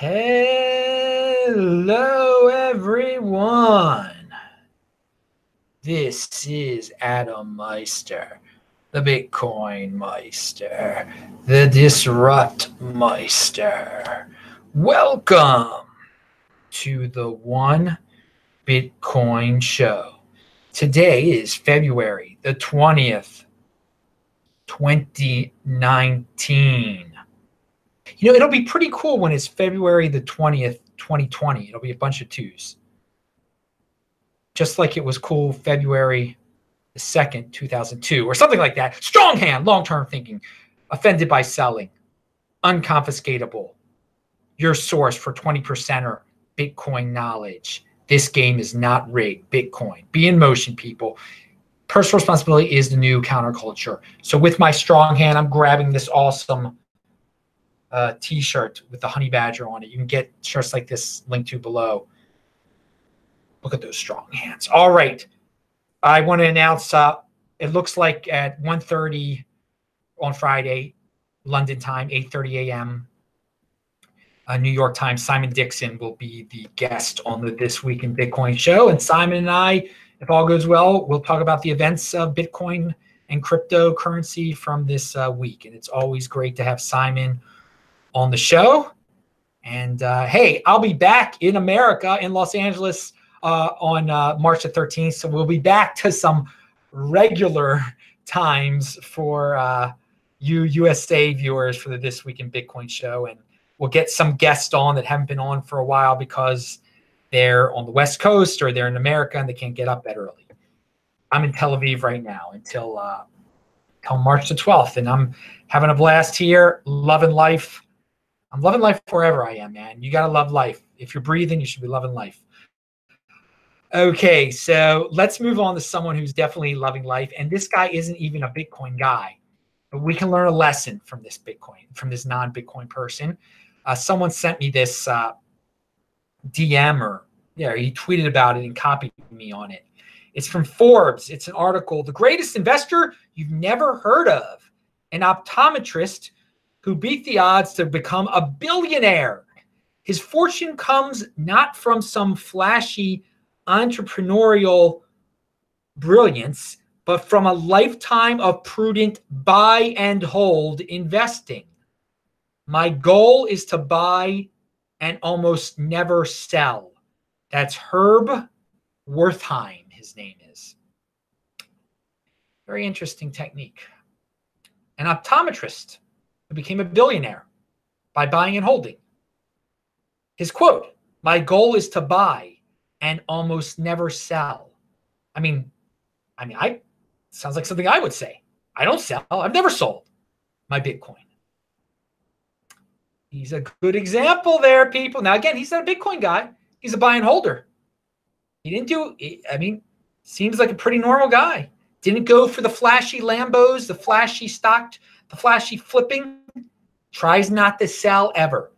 Hello, everyone. This is Adam Meister, the Bitcoin Meister, the Disrupt Meister. Welcome to the One Bitcoin Show. Today is February the 20th, 2019. It'll be pretty cool when it's February the 20th, 2020. It'll be a bunch of twos. Just like it was cool February the 2nd, 2002, or something like that. Strong hand, long-term thinking, offended by selling, unconfiscatable, your source for 20%er Bitcoin knowledge. This game is not rigged. Bitcoin. Be in motion, people. Personal responsibility is the new counterculture. So with my strong hand, I'm grabbing this awesome t-shirt with the honey badger on it. You can get shirts like this linked to below. Look at those strong hands. All right. I want to announce it looks like at 1:30 on Friday, London time, 8:30 a.m. New York time, Simon Dixon will be the guest on the This Week in Bitcoin show. And Simon and I, if all goes well, we'll talk about the events of Bitcoin and cryptocurrency from this week. And it's always great to have Simon on the show. And hey, I'll be back in America, in Los Angeles on March the 13th. So we'll be back to some regular times for you USA viewers for the This Week in Bitcoin show. And we'll get some guests on that haven't been on for a while because they're on the West Coast or they're in America and they can't get up that early. I'm in Tel Aviv right now until March the 12th. And I'm having a blast here, loving life. I'm loving life wherever I am, man. You got to love life. If you're breathing, you should be loving life. Okay, so let's move on to someone who's definitely loving life. And this guy isn't even a Bitcoin guy, but we can learn a lesson from this non-Bitcoin person. Someone sent me this DM he tweeted about it and copied me on it. It's from Forbes. It's an article, The Greatest Investor You've Never Heard of, an optometrist who beat the odds to become a billionaire. His fortune comes not from some flashy entrepreneurial brilliance, but from a lifetime of prudent buy and hold investing. My goal is to buy and almost never sell. That's Herb Wertheim, his name is. Very interesting technique. An optometrist who became a billionaire by buying and holding. His quote, "My goal is to buy and almost never sell." I sounds like something I would say. I don't sell. I've never sold my Bitcoin. He's a good example there, people. Now, again, he's not a Bitcoin guy. He's a buy and holder. Seems like a pretty normal guy. Didn't go for the flashy Lambos, the flashy stocked, the flashy flipping. Tries not to sell ever.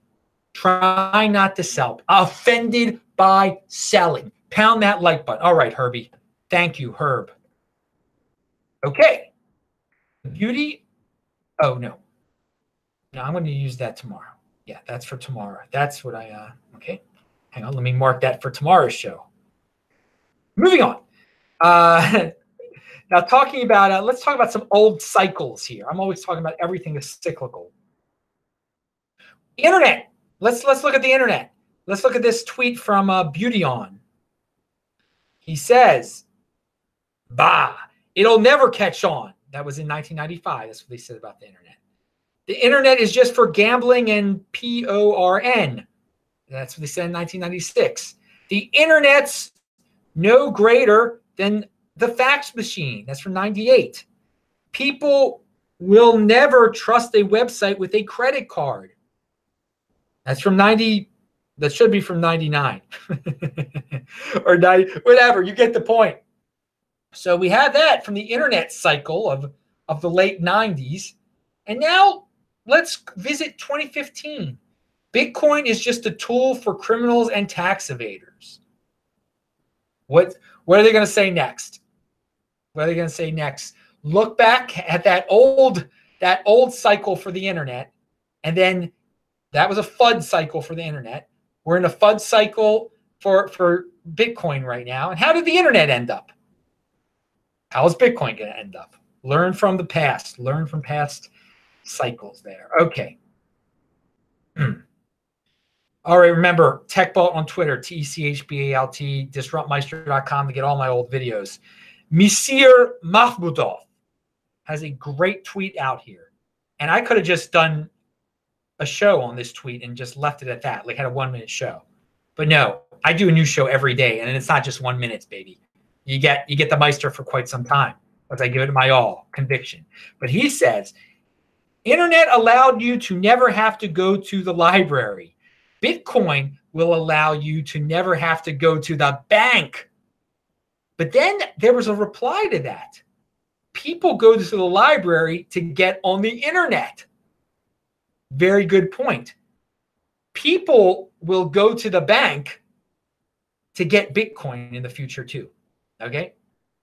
Try not to sell. Offended by selling. Pound that like button. All right, Herbie. Thank you, Herb. Okay. Beauty. Oh, no. No, I'm going to use that tomorrow. Yeah, that's for tomorrow. That's what okay. Hang on. Let me mark that for tomorrow's show. Moving on. Now, talking about, let's talk about some old cycles here. I'm always talking about everything that's cyclical. Internet. Let's look at the internet. Let's look at this tweet from Beauty On. He says, "Bah, it'll never catch on." That was in 1995. That's what they said about the internet. The internet is just for gambling and porn. That's what they said in 1996. The internet's no greater than the fax machine. That's from 98. People will never trust a website with a credit card. That's from 90. That should be from 99 or 90, whatever. You get the point. So we have that from the internet cycle of the late 90s. And now let's visit 2015. Bitcoin is just a tool for criminals and tax evaders. What are they going to say next? What are they going to say next? Look back at that old cycle for the internet and then That was a FUD cycle for the internet. We're in a FUD cycle for Bitcoin right now. And how did the internet end up? How is Bitcoin going to end up? Learn from the past. Learn from past cycles there. Okay. All right, remember, TechBalt on Twitter, TECHBALT, disruptmeister.com to get all my old videos. Misir Mahmudov has a great tweet out here. And I could have just done a show on this tweet and just left it at that, like had a 1-minute show. But no, I do a new show every day, and it's not just 1 minute, baby. You get the Meister for quite some time, as I give it my all, conviction. But he says, internet allowed you to never have to go to the library. Bitcoin will allow you to never have to go to the bank. But then there was a reply to that. People go to the library to get on the internet. Very good point. People will go to the bank to get Bitcoin in the future too. Okay?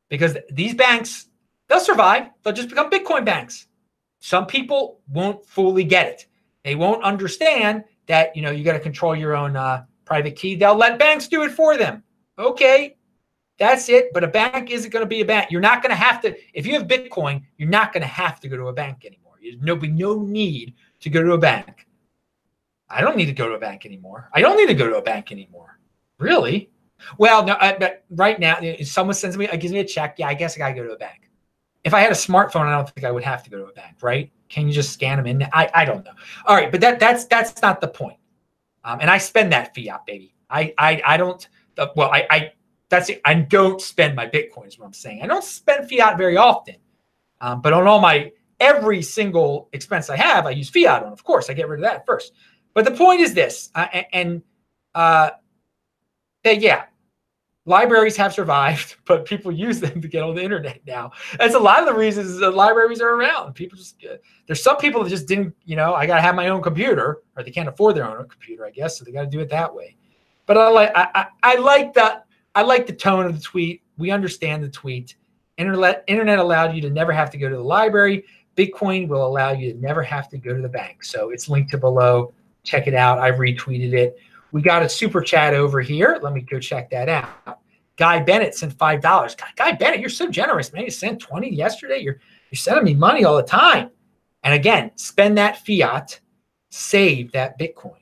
Because these banks, they'll survive. They'll just become Bitcoin banks. Some people won't fully get it. They won't understand that, you got to control your own private key. They'll let banks do it for them. Okay, that's it. But a bank isn't going to be a bank. You're not going to have to, if you have Bitcoin, you're not going to have to go to a bank anymore. There'll be no need to go to a bank. I don't need to go to a bank anymore. I don't need to go to a bank anymore. Really? Well, no, but right now, if someone gives me a check, yeah, I guess I got to go to a bank. If I had a smartphone, I don't think I would have to go to a bank, right? Can you just scan them in? I don't know. All right, but that's not the point. And I spend that fiat, baby. I don't. Well, that's it. I don't spend my Bitcoin is what I'm saying. I don't spend fiat very often, but on every single expense I have, I use fiat on. Of course, I get rid of that first. But the point is this, yeah. Libraries have survived, but people use them to get on the internet now. That's a lot of the reasons that libraries are around. People just there's some people that just didn't, I got to have my own computer, or they can't afford their own computer, I guess, so they got to do it that way. But I like the tone of the tweet. We understand the tweet. Internet allowed you to never have to go to the library. Bitcoin will allow you to never have to go to the bank. So it's linked to below. Check it out. I've retweeted it. We got a super chat over here. Let me go check that out. Guy Bennett sent $5. Guy Bennett, you're so generous, man. You sent 20 yesterday. You're sending me money all the time. And again, spend that fiat, save that Bitcoin.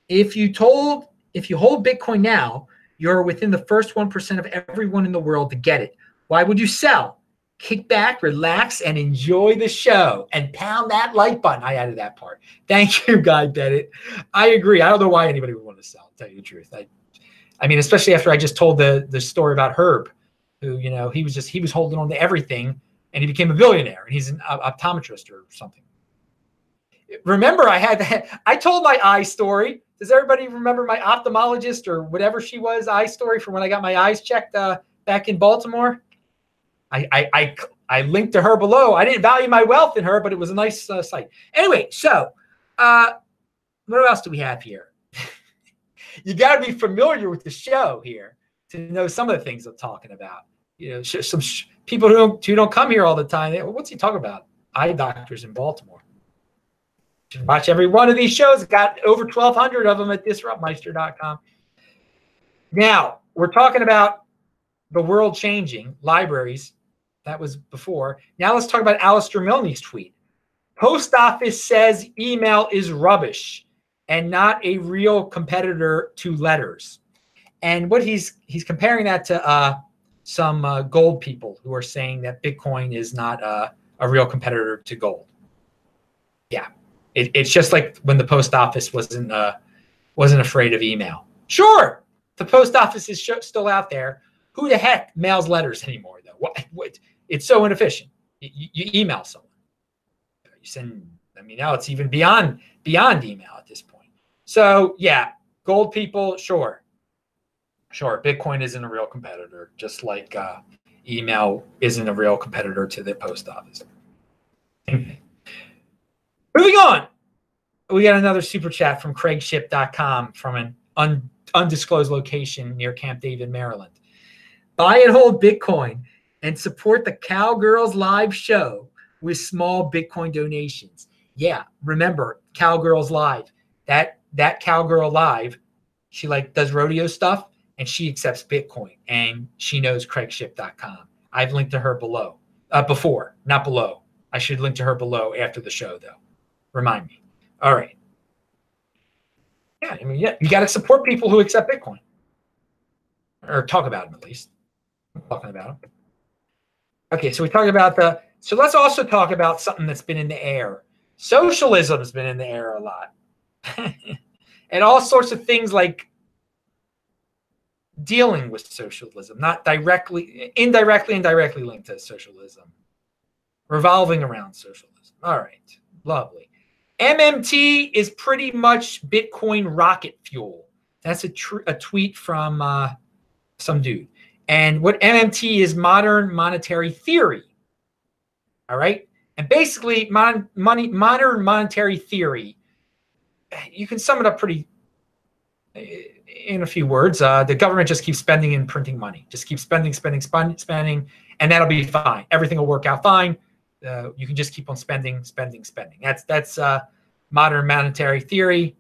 If you hold Bitcoin now, you're within the first 1% of everyone in the world to get it. Why would you sell? Kick back, relax, and enjoy the show. And pound that like button. I added that part. Thank you, Guy Bennett. I agree. I don't know why anybody would want to sell, to tell you the truth. I mean, especially after I just told the story about Herb, who, he was holding on to everything, and he became a billionaire, and he's an optometrist or something. Remember, I told my eye story. Does everybody remember my ophthalmologist or whatever she was eye story from when I got my eyes checked back in Baltimore? I linked to her below. I didn't value my wealth in her, but it was a nice site. Anyway, so what else do we have here? You got to be familiar with the show here to know some of the things I'm talking about. Some people who don't come here all the time. What's he talking about? Eye doctors in Baltimore. You should watch every one of these shows. Got over 1,200 of them at disruptmeister.com. Now, we're talking about the world changing, libraries. That was before. Now let's talk about Alistair Milne's tweet. Post office says email is rubbish and not a real competitor to letters. And what he's comparing that to some gold people who are saying that Bitcoin is not a real competitor to gold. Yeah, it's just like when the post office wasn't afraid of email. Sure, the post office is still out there. Who the heck mails letters anymore, though? What? It's so inefficient. You email someone. You send. I mean, now it's even beyond email at this point. So yeah, gold people, sure. Bitcoin isn't a real competitor, just like email isn't a real competitor to the post office. Moving on, we got another super chat from CraigShip.com from an undisclosed location near Camp David, Maryland. Buy and hold Bitcoin and support the Cowgirls Live show with small Bitcoin donations. Yeah, remember, Cowgirls Live. That cowgirl live, she like does rodeo stuff and she accepts Bitcoin and she knows craigship.com. I've linked to her below, before, not below. I should link to her below after the show though. Remind me. All right. Yeah, I mean, yeah, you got to support people who accept Bitcoin or talk about them at least. I'm talking about them. Okay, so we talked about so let's also talk about something that's been in the air. Socialism has been in the air a lot. And all sorts of things like dealing with socialism, not directly, indirectly linked to socialism, revolving around socialism. All right, lovely. MMT is pretty much Bitcoin rocket fuel. That's a tweet from some dude. And what MMT is, modern monetary theory. All right. And basically, modern monetary theory, you can sum it up pretty in a few words. The government just keeps spending and printing money. Just keep spending, and that'll be fine. Everything will work out fine. You can just keep on spending. That's modern monetary theory.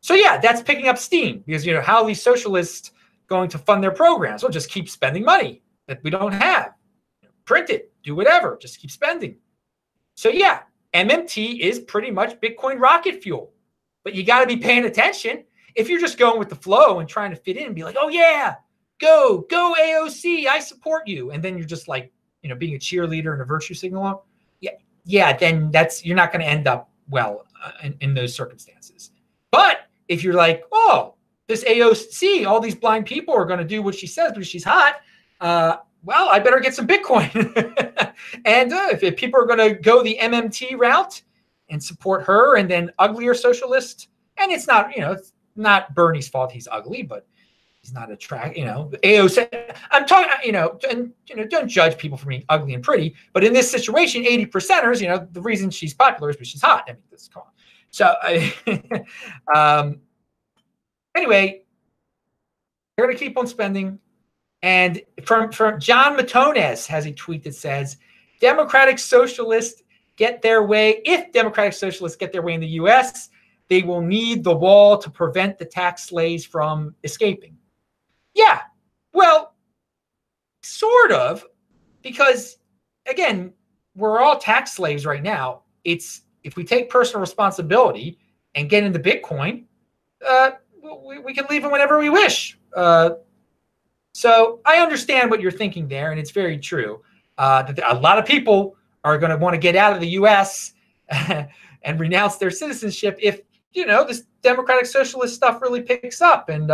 So yeah, that's picking up steam because how are these socialists going to fund their programs? Well, just keep spending money that we don't have. Print it, do whatever, just keep spending. So yeah, MMT is pretty much Bitcoin rocket fuel, but you got to be paying attention. If you're just going with the flow and trying to fit in and be like, oh yeah, go AOC, I support you. And then you're just like, being a cheerleader and a virtue signaler. Yeah, then you're not going to end up well in those circumstances. But if you're like, oh, this AOC, all these blind people are going to do what she says because she's hot. Well, I better get some Bitcoin. And if people are going to go the MMT route and support her, and then uglier socialist, and it's not, it's not Bernie's fault he's ugly, but he's not attractive. AOC. I'm talking, and don't judge people for being ugly and pretty. But in this situation, 80%ers, the reason she's popular is because she's hot. I mean, this is cool. So, anyway, they're going to keep on spending. And from John Matones has a tweet that says, Democratic Socialists get their way. If Democratic Socialists get their way in the U.S., they will need the wall to prevent the tax slaves from escaping. Yeah, well, sort of, because, again, we're all tax slaves right now. If we take personal responsibility and get into Bitcoin, we can leave them whenever we wish. So I understand what you're thinking there, and it's very true. That a lot of people are going to want to get out of the U.S. and renounce their citizenship if, this democratic socialist stuff really picks up and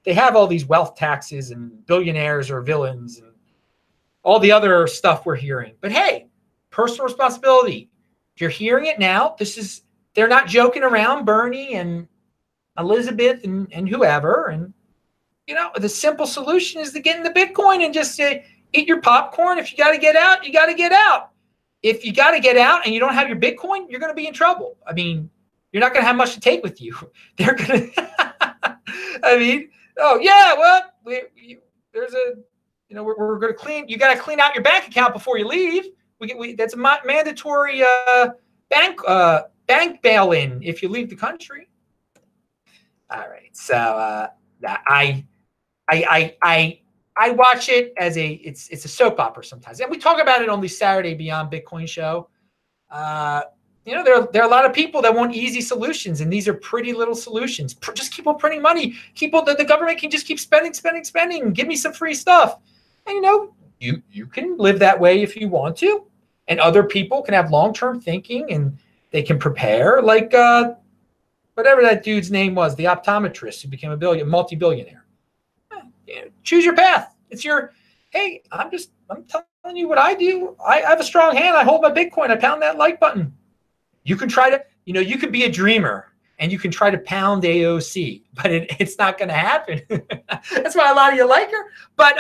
they have all these wealth taxes and billionaires or villains and all the other stuff we're hearing. But hey, personal responsibility. You're hearing it now. They're not joking around, Bernie and Elizabeth and whoever. And, the simple solution is to get into Bitcoin and just say, eat your popcorn. If you got to get out, you got to get out. If you got to get out and you don't have your Bitcoin, you're going to be in trouble. I mean, you're not going to have much to take with you. They're going to, oh yeah, well, we're going to clean. You got to clean out your bank account before you leave. That's a mandatory bank bail-in if you leave the country. All right, so I watch it as it's a soap opera sometimes, and we talk about it on the Saturday Beyond Bitcoin show. There are a lot of people that want easy solutions, and these are pretty little solutions. Just keep on printing money. The government can just keep spending. Give me some free stuff, and you can live that way if you want to, and other people can have long-term thinking and they can prepare, like whatever that dude's name was, the optometrist who became a multi-billionaire. Choose your path. It's hey, I'm telling you what I do. I have a strong hand. I hold my Bitcoin. I pound that like button. You can try to, you could be a dreamer and you can try to pound AOC, but it's not going to happen. That's why a lot of you like her. But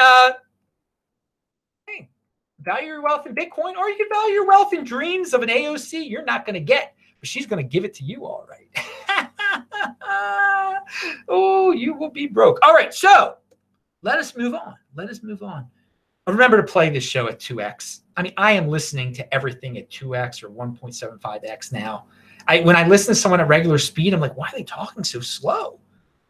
hey, value your wealth in Bitcoin, or you can value your wealth in dreams of an AOC you're not going to get, but she's going to give it to you all right. Oh, you will be broke. All right, so let us move on. Remember to play this show at 2x. I mean, I am listening to everything at 2x or 1.75x now. when I listen to someone at regular speed, I'm like, why are they talking so slow?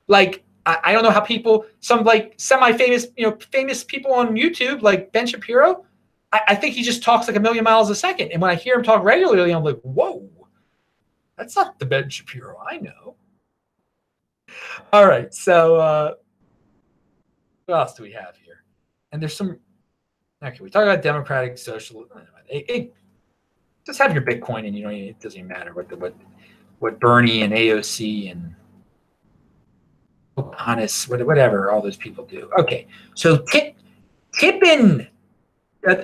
Like, I don't know how people, some like semi-famous, famous people on YouTube, like Ben Shapiro, I think he just talks like a million miles a second. And when I hear him talk regularly, I'm like, whoa, that's not the Ben Shapiro I know. All right, so what else do we have here? And there's some, okay, we talk about democratic socialism. Just have your Bitcoin and it doesn't even matter what Bernie and AOC and Honest, whatever all those people do. Okay, so Tippin.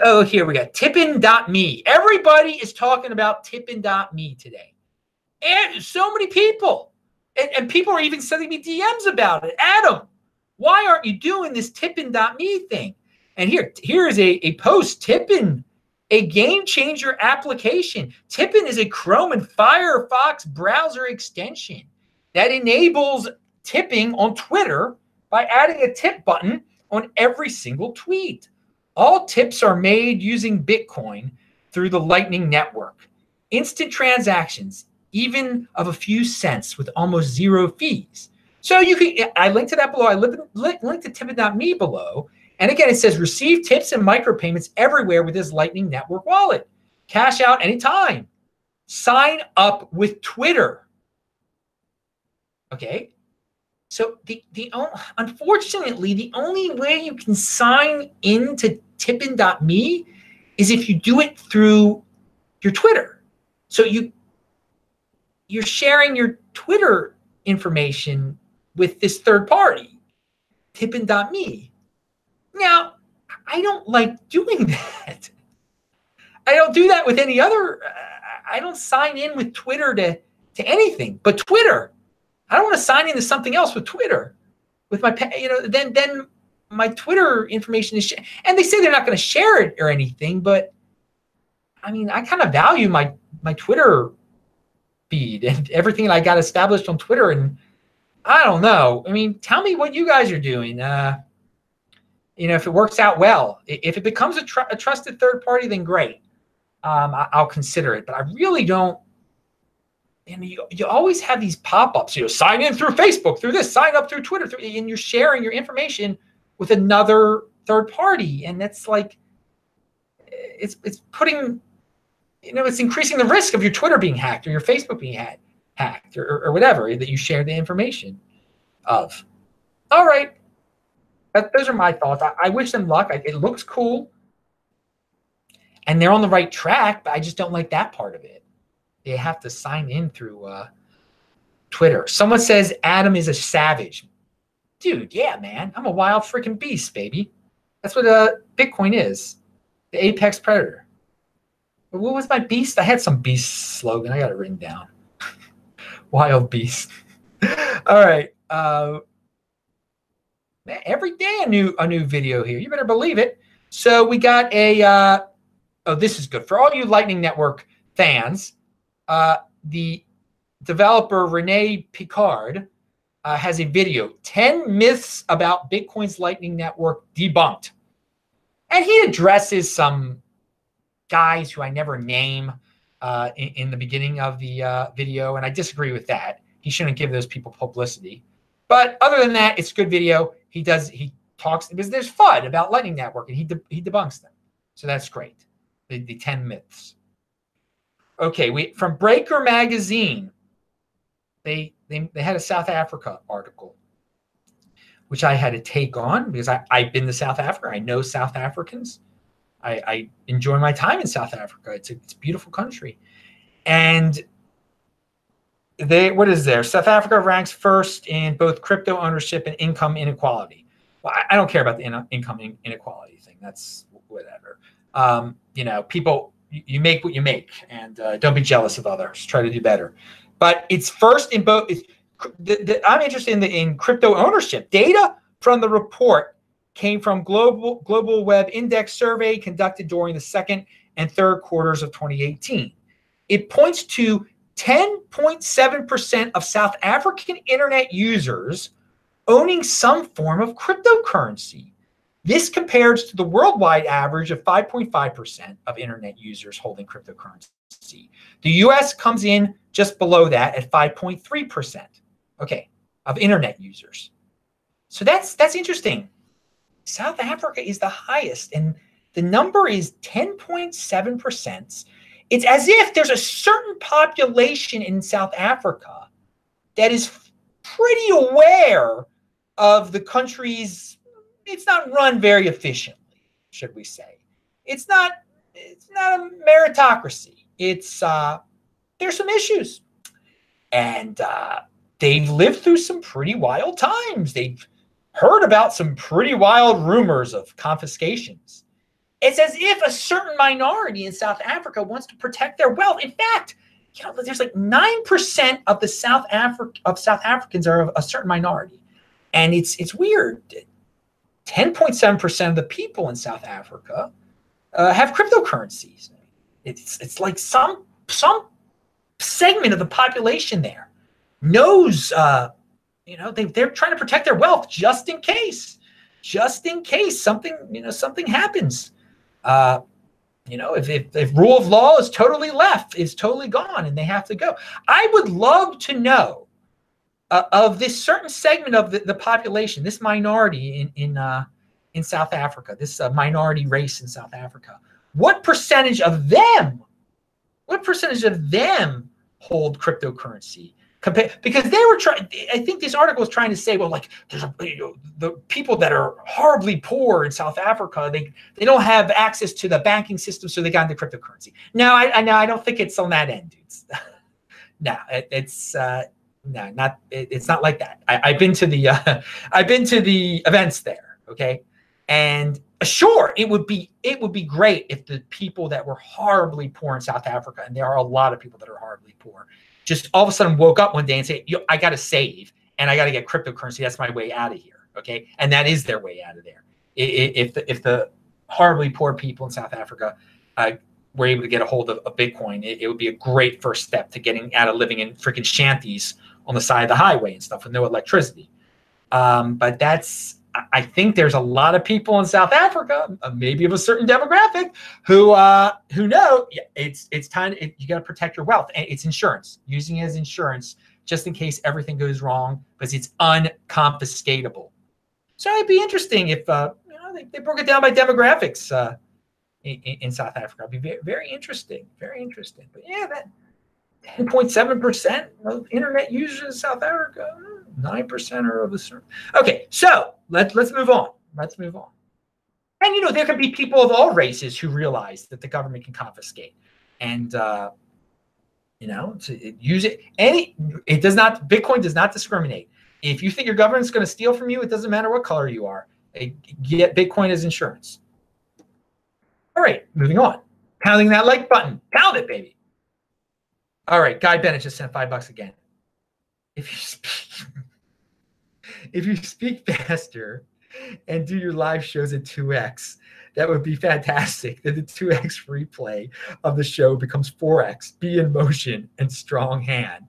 Oh, here we got Tippin.me. Everybody is talking about Tippin.me today. And so many people. And people are even sending me DMs about it. Adam, why aren't you doing this Tippin.me thing? And here is a post. Tippin, a game changer application. Tippin is a Chrome and Firefox browser extension that enables tipping on Twitter by adding a tip button on every single tweet. All tips are made using Bitcoin through the Lightning Network. Instant transactions, even of a few cents, with almost zero fees. So you can, I linked to that below. I linked to Tippin.me below. And again, it says receive tips and micropayments everywhere with this Lightning Network wallet. Cash out anytime. Sign up with Twitter. Okay. So unfortunately, the only way you can sign into Tippin.me is if you do it through your Twitter. So you're sharing your Twitter information with this third party, Tippin.me. Now, I don't like doing that. I don't do that with any other. I don't sign in with Twitter to anything but Twitter. I don't want to sign into something else with Twitter, with my, then my Twitter information is, and they say they're not going to share it or anything, but I mean, I kind of value my Twitter feed and everything that I got established on Twitter. And I don't know. I mean, tell me what you guys are doing. If it works out well, if it becomes a trusted third party, then great. I'll consider it, but I really don't. And you always have these pop-ups, sign in through Facebook, through this, sign up through Twitter, and you're sharing your information with another third party. And that's like, it's putting, it's increasing the risk of your Twitter being hacked or your Facebook being hacked or whatever that you share the information of. All right. Those are my thoughts. I wish them luck. It looks cool. And they're on the right track, but I just don't like that part of it. They have to sign in through Twitter. Someone says Adam is a savage. Dude, yeah, man. I'm a wild freaking beast, baby. That's what Bitcoin is. The apex predator. But what was my beast? I had some beast slogan. I got it written down. Wild beast. All right. Man, every day a new video here. You better believe it. So we got a this is good for all you Lightning Network fans. The developer Rene Picard has a video, 10 myths about Bitcoin's Lightning Network debunked. And he addresses some guys who I never name in the beginning of the video, and I disagree with that. He shouldn't give those people publicity. But other than that, it's a good video. He talks, because there's FUD about Lightning Network, and he debunks them. So that's great. The 10 myths. Okay, from Breaker Magazine, they had a South Africa article, which I had to take on because I've been to South Africa. I know South Africans. I enjoy my time in South Africa. It's a beautiful country. And what is there? South Africa ranks first in both crypto ownership and income inequality. Well, I don't care about the income inequality thing. That's whatever. People, you make what you make, and don't be jealous of others. Try to do better. But it's first in both. I'm interested in crypto ownership. Data from the report came from Global Web Index survey conducted during the second and third quarters of 2018. It points to 10.7% of South African internet users owning some form of cryptocurrency. This compares to the worldwide average of 5.5% of internet users holding cryptocurrency. The US comes in just below that at 5.3%, okay, of internet users. So that's interesting. South Africa is the highest, and the number is 10.7%. It's as if there's a certain population in South Africa that is pretty aware of the country's, it's not run very efficiently, should we say. It's not a meritocracy. It's there's some issues. And they've lived through some pretty wild times. They've heard about some pretty wild rumors of confiscations. It's as if a certain minority in South Africa wants to protect their wealth. In fact, there's like 9% of the South Africans are of a certain minority. And it's weird. 10.7% of the people in South Africa have cryptocurrencies. It's like some segment of the population there knows, they're trying to protect their wealth just in case something happens. If rule of law is totally left, is totally gone, and they have to go. I would love to know of this certain segment of the population, this minority in South Africa, this minority race in South Africa. What percentage of them hold cryptocurrency? Because they were trying, I think this article was trying to say, well, like there's the people that are horribly poor in South Africa, they don't have access to the banking system, so they got into cryptocurrency. No, I don't think it's on that end, dudes. No, it's not like that. I've been to the events there, okay, and sure, it would be great if the people that were horribly poor in South Africa, and there are a lot of people that are horribly poor, just all of a sudden woke up one day and say, I got to save and I got to get cryptocurrency. That's my way out of here. Okay. And that is their way out of there. If the horribly poor people in South Africa were able to get a hold of Bitcoin, it would be a great first step to getting out of living in freaking shanties on the side of the highway and stuff with no electricity. But I think there's a lot of people in South Africa, maybe of a certain demographic, who know it's time. You got to protect your wealth, and it's insurance. Using it as insurance just in case everything goes wrong, because it's unconfiscatable. So it'd be interesting if they broke it down by demographics in South Africa. It'd be very, very interesting, very interesting. But yeah, that 10.7% of internet users in South Africa, 9% are of a certain. Okay, so let's move on. Let's move on. And there can be people of all races who realize that the government can confiscate, and to use it. It does not. Bitcoin does not discriminate. If you think your government's going to steal from you, it doesn't matter what color you are. Get Bitcoin as insurance. All right, moving on. Pounding that like button. Pound it, baby. All right, Guy Bennett just sent $5 again. If you speak faster and do your live shows at 2x, that would be fantastic. Then the 2x replay of the show becomes 4x. Be in motion and strong hand.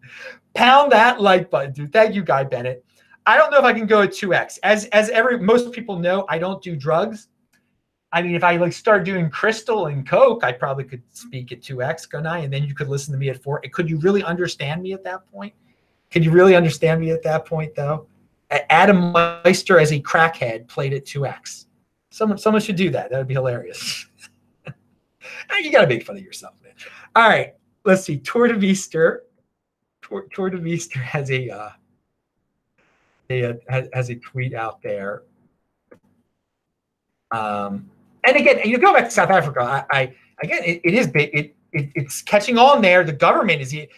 Pound that like button, dude. Thank you, Guy Bennett. I don't know if I can go at 2x. As most people know, I don't do drugs. I mean, if I start doing crystal and coke, I probably could speak at 2x, couldn't I? And then you could listen to me at 4. Could you really understand me at that point? Could you really understand me at that point, though? Adam Meister as a crackhead played at 2x. Someone should do that. That would be hilarious. You got to make fun of yourself, man. All right, let's see. Tuur de Meester. Tuur de Meester has a tweet out there. And again, you go back to South Africa. It is big. It's catching on there. The government is the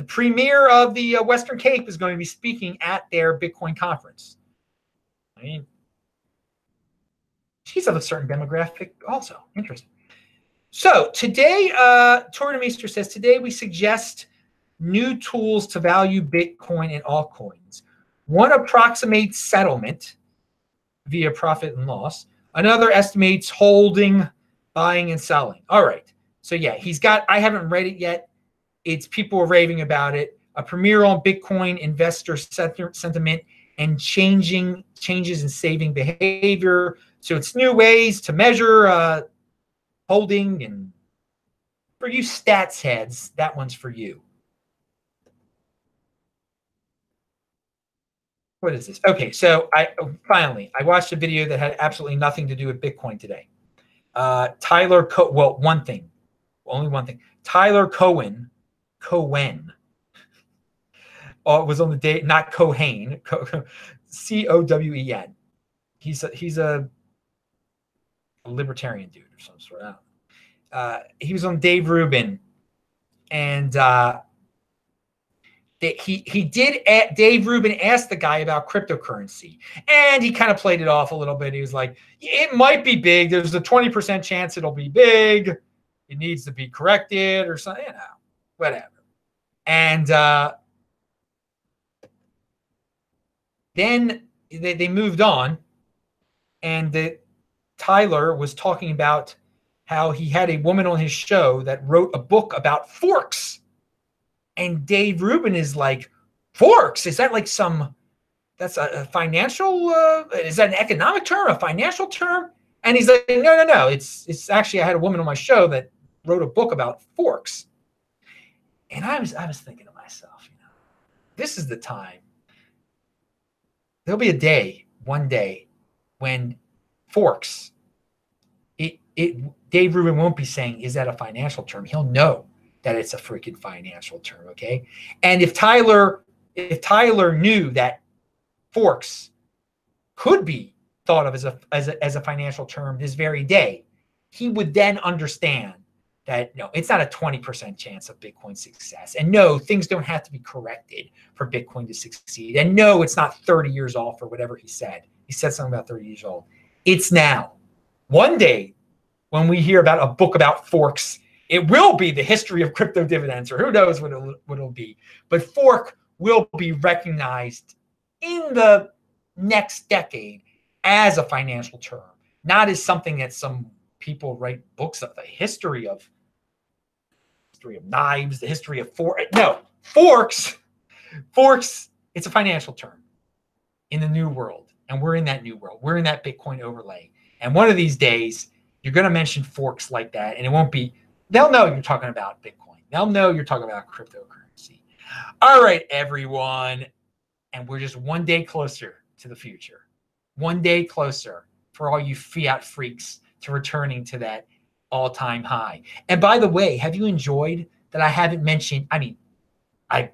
premier of the Western Cape is going to be speaking at their Bitcoin conference. I mean, she's of a certain demographic also. Interesting. So today, Tuur de Meester says, today we suggest new tools to value Bitcoin and altcoins. One approximates settlement via profit and loss. Another estimates holding, buying, and selling. All right. So yeah, I haven't read it yet. People are raving about it. A premier on Bitcoin investor sentiment and changes in saving behavior. So it's new ways to measure holding. And for you stats heads, that one's for you. What is this? Okay, so I watched a video that had absolutely nothing to do with Bitcoin today. One thing, only one thing. Tyler Cohen was on the day, not Cohen, Cowen. He's a libertarian dude or some sort. He was on Dave Rubin, and Dave Rubin asked the guy about cryptocurrency, and he kind of played it off a little bit. He was like, it might be big. There's a 20% chance it'll be big. It needs to be corrected or something, whatever. And then they moved on, and Tyler was talking about how he had a woman on his show that wrote a book about forks. And Dave Rubin is like, forks? Is that like that's a financial, is that an economic term, a financial term? And he's like, no. It's actually, I had a woman on my show that wrote a book about forks. And I was thinking to myself, this is the time. There'll be one day, when forks, Dave Rubin won't be saying, is that a financial term? He'll know that it's a freaking financial term, okay? And if Tyler knew that forks could be thought of as a financial term this very day, he would then understand that no, it's not a 20% chance of Bitcoin success. And no, things don't have to be corrected for Bitcoin to succeed. And no, it's not 30 years off or whatever he said. He said something about 30 years old. It's now. One day, when we hear about a book about forks, it will be the history of crypto dividends, or who knows what it'll be. But fork will be recognized in the next decade as a financial term, not as something that some people write books of, the history of knives, the history of forks. No, forks, it's a financial term in the new world. And we're in that new world. We're in that Bitcoin overlay. And one of these days, you're going to mention forks like that, and it won't be, they'll know you're talking about Bitcoin. They'll know you're talking about cryptocurrency. All right, everyone. And we're just one day closer to the future. One day closer for all you fiat freaks to returning to that all-time high. And by the way, have you enjoyed that I haven't mentioned, I've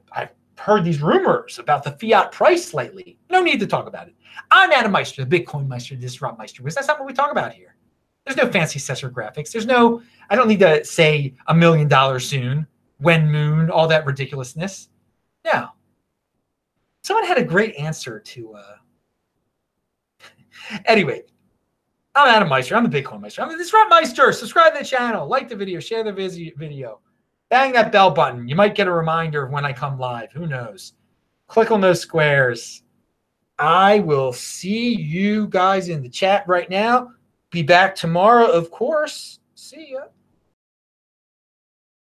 heard these rumors about the fiat price lately. No need to talk about it. I'm Adam Meister, the Bitcoin Meister, the Disrupt Meister, because that's not what we talk about here. There's no fancy sensor graphics. I don't need to say $1 million soon, when moon, all that ridiculousness. No. Someone had a great answer to, anyway, I'm Adam Meister. I'm the Bitcoin Meister. I'm the Disrupt Meister. Subscribe to the channel, like the video, share the video, bang that bell button. You might get a reminder of when I come live. Who knows? Click on those squares. I will see you guys in the chat right now. Be back tomorrow, of course. See ya.